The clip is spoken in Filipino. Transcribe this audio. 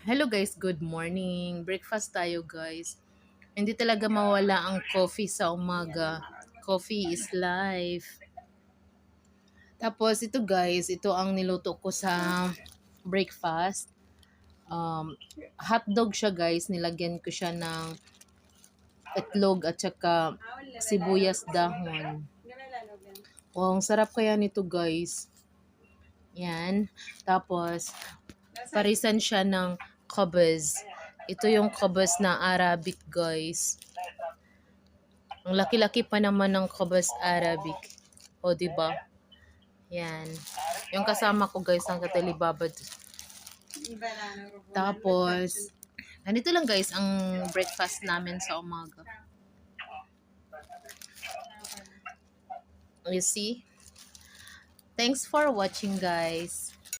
Hello guys, good morning. Breakfast tayo guys. Hindi talaga mawala ang coffee sa umaga. Coffee is life. Tapos ito guys, ito ang niluto ko sa breakfast. Um, Hotdog siya guys. Nilagyan ko siya ng itlog at saka sibuyas dahon. Wow, ang sarap kaya nito guys. Yan. Tapos, parisan siya ng kabaz. Ito yung kabaz na Arabic, guys. Ang laki-laki pa naman ng kabaz Arabic. O, di ba? Yan. Yung kasama ko, guys, ang katalibabad. Tapos, ganito lang, guys, ang breakfast namin sa umaga. You see? Thanks for watching, guys.